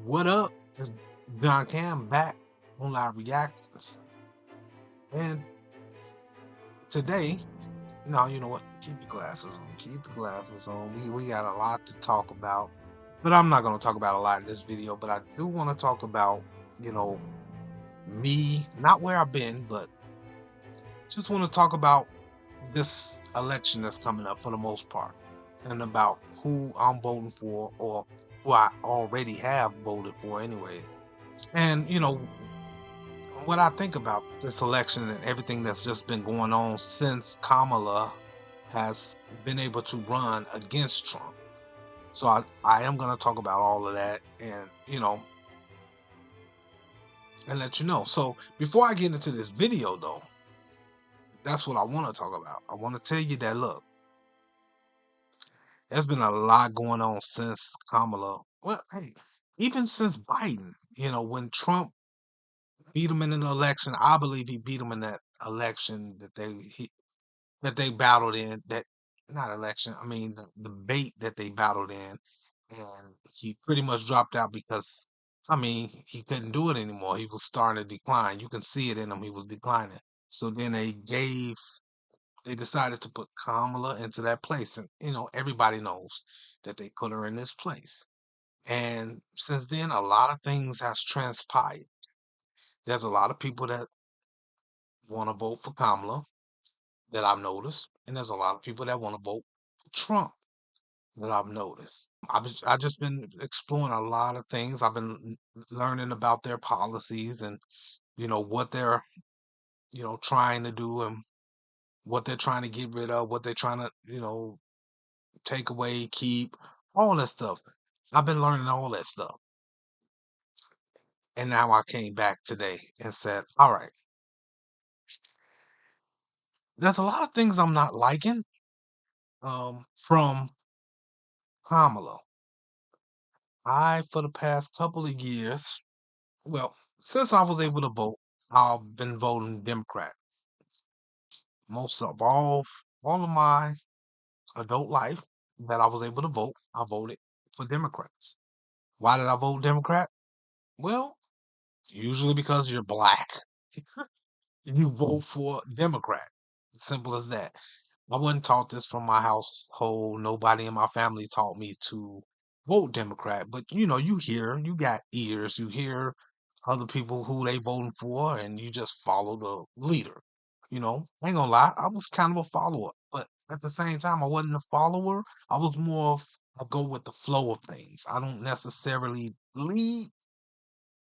What up? It's John Cam back on Live Reactions. And today, no, you know what? Keep your glasses on. Keep the glasses on. We got a lot to talk about. But I'm not gonna talk about a lot in this video, but I do want to talk about, you know, me, not where I've been, but just want to talk about this election that's coming up for the most part. And about who I'm voting for or who I already have voted for anyway. And what I think about this election and everything that's just been going on since Kamala has been able to run against Trump. So I am going to talk about all of that and, and let you know. So before I get into this video, though, that's what I want to talk about. I want to tell you that, look, there's been a lot going on since Kamala. Well, hey, even since Biden, when Trump beat him in an election, I believe he beat him in that election that they battled in, that not election, I mean the debate that they battled in, and he pretty much dropped out because I mean he couldn't do it anymore. He was starting to decline. You can see it in him. He was declining. So then they decided to put Kamala into that place, and everybody knows that they put her in this place. And since then, a lot of things has transpired. There's a lot of people that want to vote for Kamala that I've noticed, and there's a lot of people that want to vote for Trump that I've noticed. I just been exploring a lot of things. I've been learning about their policies and what they're trying to do and what they're trying to get rid of, what they're trying to take away, keep, all that stuff. I've been learning all that stuff, and now I came back today and said, all right, there's a lot of things I'm not liking from Kamala. I for the past couple of years, well, since I was able to vote, I've been voting Democrat. Most of all of my adult life that I was able to vote, I voted for Democrats. Why did I vote Democrat? Well, usually because you're black, you vote for Democrat. Simple as that. I wasn't taught this from my household. Nobody in my family taught me to vote Democrat. But you got ears, you hear other people who they voting for, and you just follow the leader. Ain't gonna lie, I was kind of a follower, but at the same time, I wasn't a follower. I was more of I go with the flow of things. I don't necessarily lead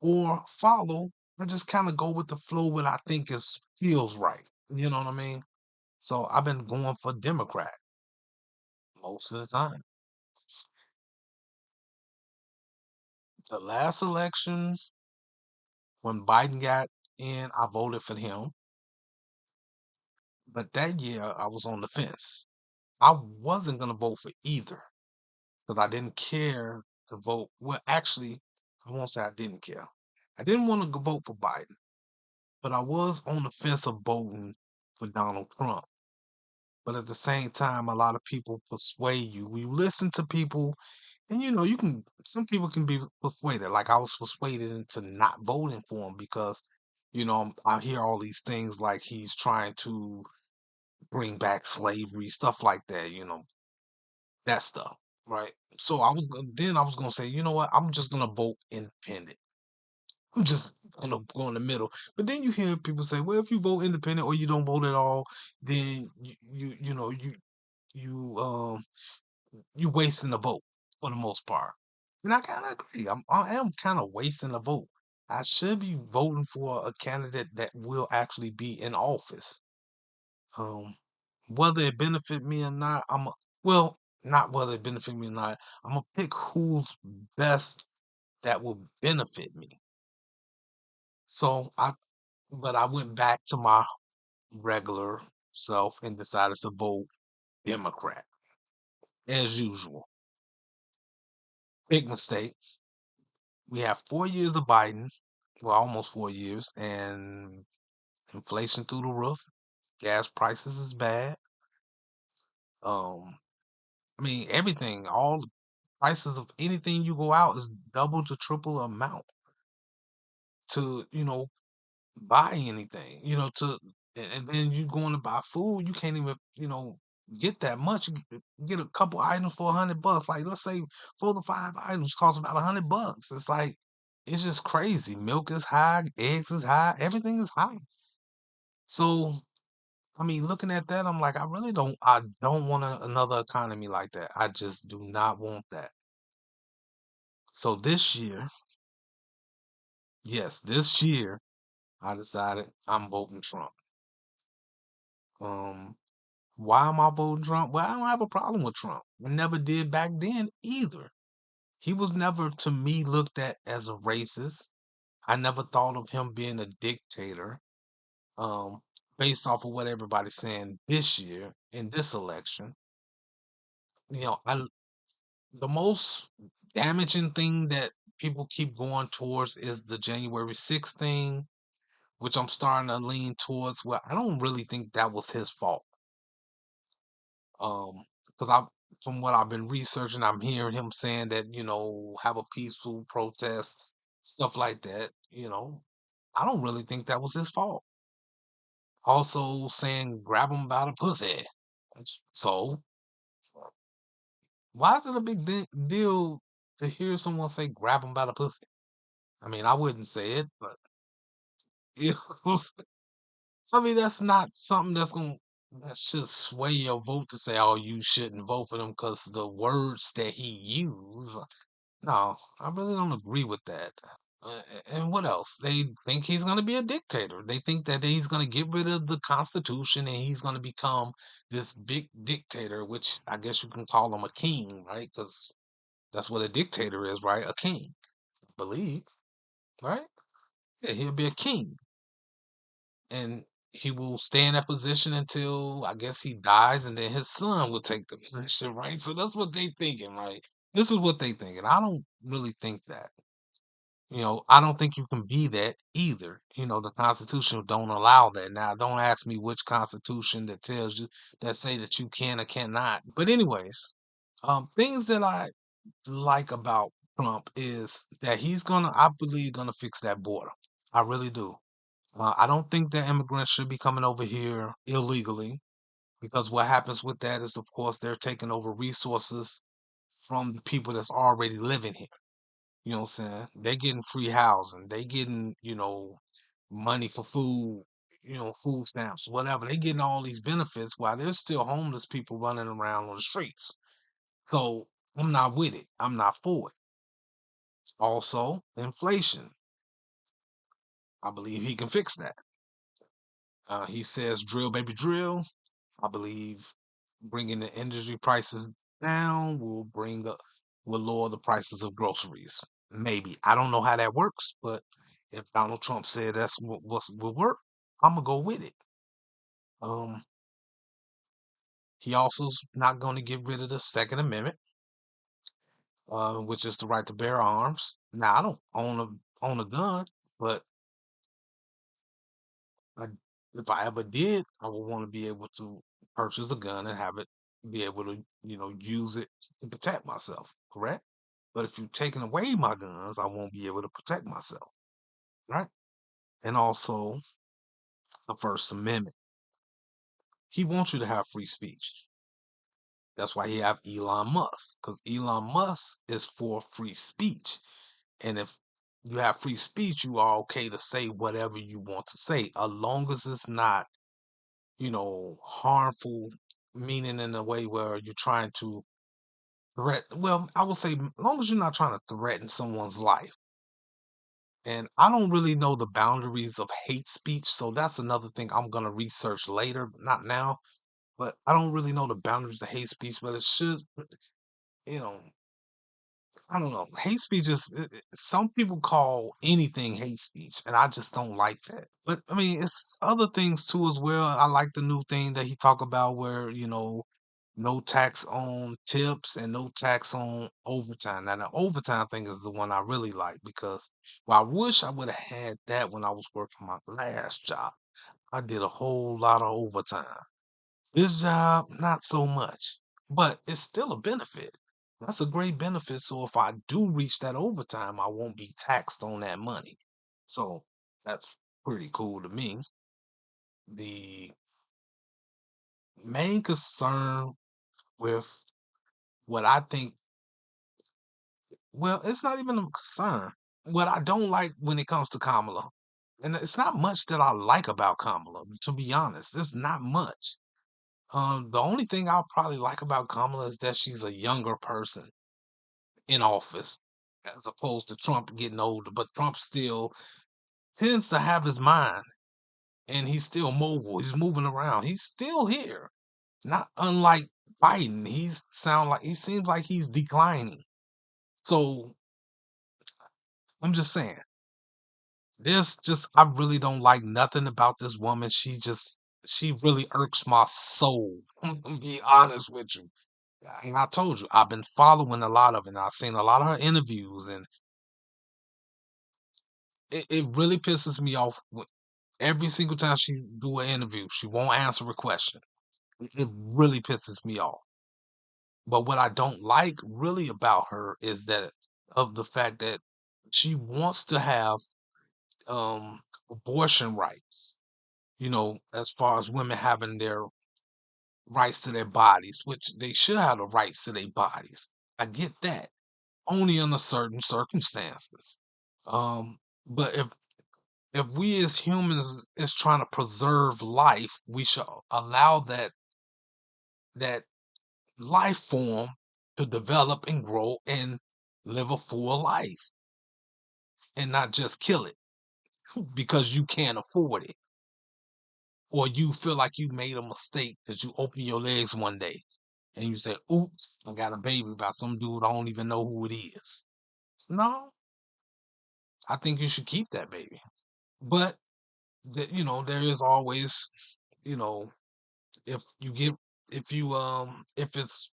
or follow. I just kind of go with the flow what I think is feels right. You know what I mean? So I've been going for Democrat most of the time. The last election, when Biden got in, I voted for him. But that year, I was on the fence. I wasn't going to vote for either because I didn't care to vote. Well, actually, I won't say I didn't care. I didn't want to vote for Biden, but I was on the fence of voting for Donald Trump. But at the same time, a lot of people persuade you. You listen to people, and some people can be persuaded. Like I was persuaded into not voting for him because, I hear all these things like he's trying to bring back slavery, stuff like that, that stuff, right? So then I was gonna say, you know what? I'm just gonna vote independent. I'm just gonna go in the middle. But then you hear people say, well, if you vote independent or you don't vote at all, then you you wasting the vote for the most part. And I kind of agree. I am kind of wasting the vote. I should be voting for a candidate that will actually be in office. Um, whether it benefit me or not, well, not whether it benefit me or not. I'm gonna pick who's best that will benefit me. So but I went back to my regular self and decided to vote Democrat as usual. Big mistake. We have 4 years of Biden, well, almost 4 years, and inflation through the roof. Gas prices is bad. Um, I mean everything, all. prices of anything you go out is double to triple amount to, buy anything, and then you going to buy food, you can't even, get that much. You get a couple items for $100. Like let's say 4 to 5 items cost about $100. It's like it's just crazy. Milk is high, eggs is high, everything is high. So I mean, looking at that, I'm like, I don't want another economy like that. I just do not want that. So this year, yes, this year, I decided I'm voting Trump. Um, why am I voting Trump? Well, I don't have a problem with Trump. I never did back then either. He was never, to me, looked at as a racist. I never thought of him being a dictator. Um, based off of what everybody's saying this year in this election, I the most damaging thing that people keep going towards is the January 6th thing, which I'm starting to lean towards. Well, I don't really think that was his fault. Because from what I've been researching, I'm hearing him saying that, have a peaceful protest, stuff like that. I don't really think that was his fault. Also saying grab him by the pussy. So why is it a big deal to hear someone say grab him by the pussy? I mean, I wouldn't say it, but it was, I mean, that's not something that should sway your vote to say, oh, you shouldn't vote for them because the words that he used. No, I really don't agree with that. And what else? They think he's going to be a dictator. They think that he's going to get rid of the Constitution and he's going to become this big dictator, which I guess you can call him a king, right? Because that's what a dictator is, right? A king, I believe, right? Yeah, he'll be a king. And he will stay in that position until I guess he dies, and then his son will take the position, right? So that's what they thinking, right? This is what they thinking. I don't really think that. I don't think you can be that either. The Constitution don't allow that. Now, don't ask me which Constitution that tells you that say that you can or cannot. But anyways, things that I like about Trump is that I believe, gonna fix that border. I really do. I don't think that immigrants should be coming over here illegally because what happens with that is, of course, they're taking over resources from the people that's already living here. You know what I'm saying? They getting free housing. They getting, money for food, food stamps, whatever. They getting all these benefits while there's still homeless people running around on the streets. So I'm not with it. I'm not for it. Also, inflation. I believe he can fix that. He says drill, baby, drill. I believe bringing the energy prices down will lower the prices of groceries. Maybe I don't know how that works, but if Donald Trump said that's what will work, I'm gonna go with it. Um, he also's not going to get rid of the Second Amendment, which is the right to bear arms. Now I don't own a gun, but I, if I ever did, I would want to be able to purchase a gun and have it be able to, use it to protect myself, correct? But if you're taking away my guns, I won't be able to protect myself, right? And also the First Amendment. He wants you to have free speech. That's why he have Elon Musk, because Elon Musk is for free speech. And if you have free speech, you are okay to say whatever you want to say, as long as it's not harmful, meaning in a way where you're trying to well, I would say, as long as you're not trying to threaten someone's life. And I don't really know the boundaries of hate speech, so that's another thing I'm gonna research later, not now. But I don't really know the boundaries of hate speech, but it should, you know, I don't know. Hate speech is some people call anything hate speech, and I just don't like that. But I mean, it's other things too as well. I like the new thing that he talk about where, no tax on tips and no tax on overtime. Now the overtime thing is the one I really like because well, I wish I would have had that when I was working my last job. I did a whole lot of overtime. This job, not so much, but it's still a benefit. That's a great benefit. So if I do reach that overtime, I won't be taxed on that money. So that's pretty cool to me. The main concern with what I think, well, it's not even a concern. What I don't like when it comes to Kamala, and it's not much that I like about Kamala, to be honest. There's not much. The only thing I'll probably like about Kamala is that she's a younger person in office, as opposed to Trump getting older. But Trump still tends to have his mind, and he's still mobile. He's moving around. He's still here. Not unlike Biden. He seems like he's declining. So I'm just saying, I really don't like nothing about this woman. She really irks my soul. I'm gonna be honest with you. And I told you, I've been following a lot of it. And I've seen a lot of her interviews, and it really pisses me off. Every single time she do an interview, she won't answer a question. It really pisses me off. But what I don't like really about her is that of the fact that she wants to have abortion rights. As far as women having their rights to their bodies, which they should have the rights to their bodies. I get that. Only under certain circumstances. But if we as humans is trying to preserve life, we should allow that life form to develop and grow and live a full life and not just kill it because you can't afford it or you feel like you made a mistake because you open your legs one day and you say, oops, I got a baby by some dude I don't even know who it is. No, I think you should keep that baby. But, there is always, you know, if you get, if it's,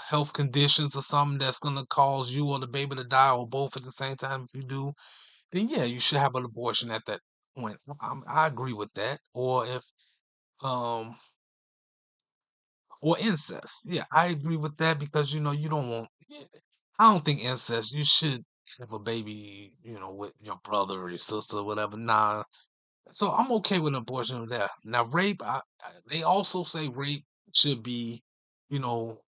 health conditions or something that's going to cause you or the baby to die or both at the same time, if you do, then yeah, you should have an abortion at that point. I agree with that. Um, or incest. Yeah, I agree with that because you don't want. Yeah, I don't think incest. You should have a baby, with your brother or your sister or whatever. Nah. So I'm okay with abortion with that. Now rape, they also say rape should be,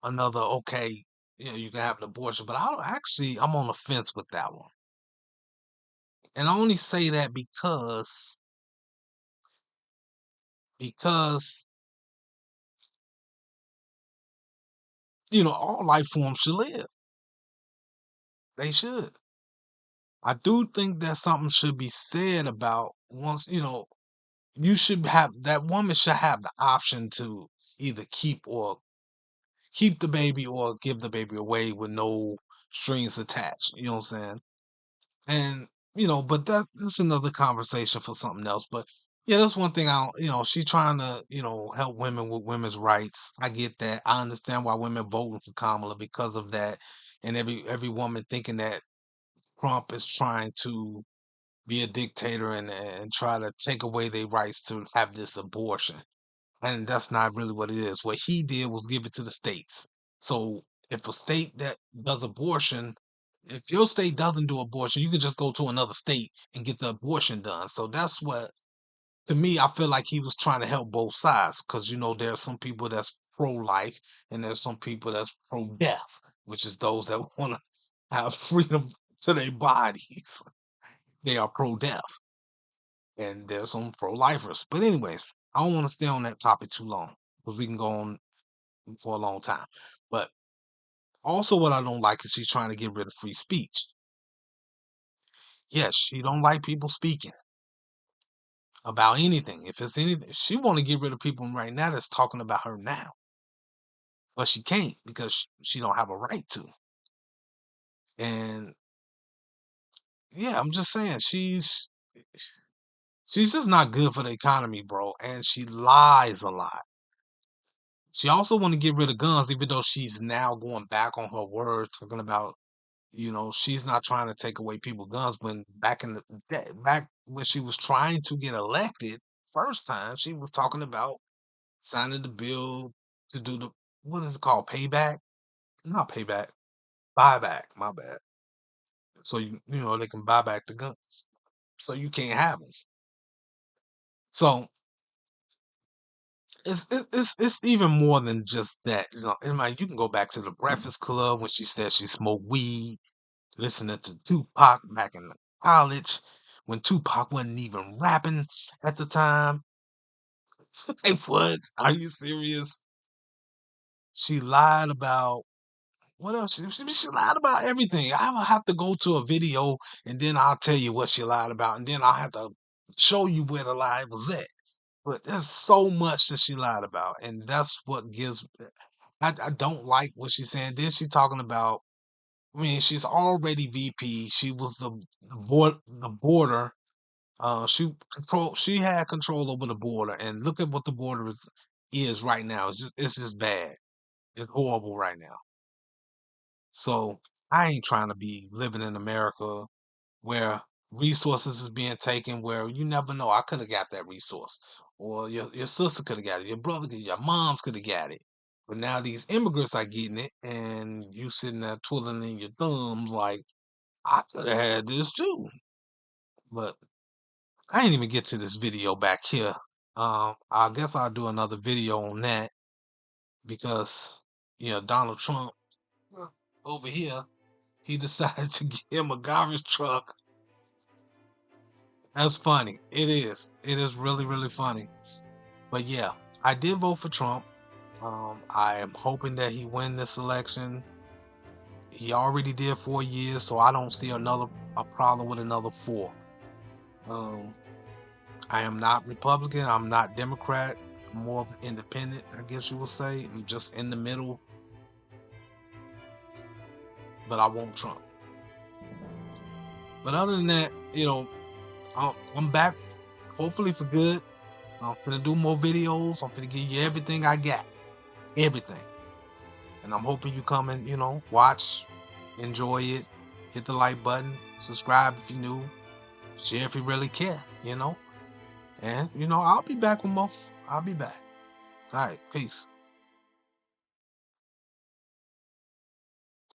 another okay. You can have an abortion, but I'm on the fence with that one, and I only say that because all life forms should live. They should. I do think that something should be said about once, you should have that woman should have the option to either keep the baby or give the baby away with no strings attached. You know what I'm saying? And but that's another conversation for something else. But yeah, that's one thing I don't, she trying to, help women with women's rights. I get that. I understand why women voting for Kamala because of that. And every woman thinking that Trump is trying to be a dictator and try to take away their rights to have this abortion. And that's not really what it is. What he did was give it to the states. So if a state that does abortion, if your state doesn't do abortion, you can just go to another state and get the abortion done. So that's what, to me, I feel like he was trying to help both sides because, there are some people that's pro life and there's some people that's pro death, which is those that want to have freedom to their bodies. They are pro death. And there's some pro-lifers. But anyways, I don't want to stay on that topic too long because we can go on for a long time. But also, what I don't like is she's trying to get rid of free speech. Yes, she don't like people speaking about anything. If it's anything, she want to get rid of people right now that's talking about her now, but she can't because she don't have a right to. And yeah, I'm just saying she's just not good for the economy, bro. And she lies a lot. She also want to get rid of guns, even though she's now going back on her word, talking about, she's not trying to take away people's guns. When back in the day, back when she was trying to get elected first time, she was talking about signing the bill to do the what is it called, payback? Not payback. buyback. My bad. So you know they can buy back the guns. So you can't have them. So it's even more than just that. You know, and like you can go back to the Breakfast Club when she said she smoked weed, listening to Tupac back in college when Tupac wasn't even rapping at the time. Like what? Are you serious? She lied about what else? She lied about everything. I will have to go to a video and then I'll tell you what she lied about, and then I'll have to show you where the lie was at. But there's so much that she lied about, and that's what gives. I don't like what she's saying. Then she talking about. I mean, she's already VP. She was the border. She had control over the border, and look at what the border is right now. It's just bad. It's horrible right now. So I ain't trying to be living in America where resources is being taken where you never know. I could have got that resource. Or your sister could have got it. Your brother could your moms could have got it. But now these immigrants are getting it and you sitting there twiddling your thumbs like I could have had this too. But I ain't even get to this video back here. I guess I'll do another video on that because Donald Trump over here, he decided to give him a garbage truck. That's funny. It is. It is really, really funny. But yeah, I did vote for Trump. I am hoping that he win this election. He already did 4 years, so I don't see a problem with another four. Um, I am not Republican. I'm not Democrat. I'm more of an independent, I guess you would say. I'm just in the middle, but I want Trump. But other than that, I'm back, hopefully for good. I'm gonna do more videos. I'm gonna give you everything I got, everything. And I'm hoping you come and, watch, enjoy it, hit the like button, subscribe if you're new, share if you really care. And, I'll be back with more. I'll be back. All right, peace.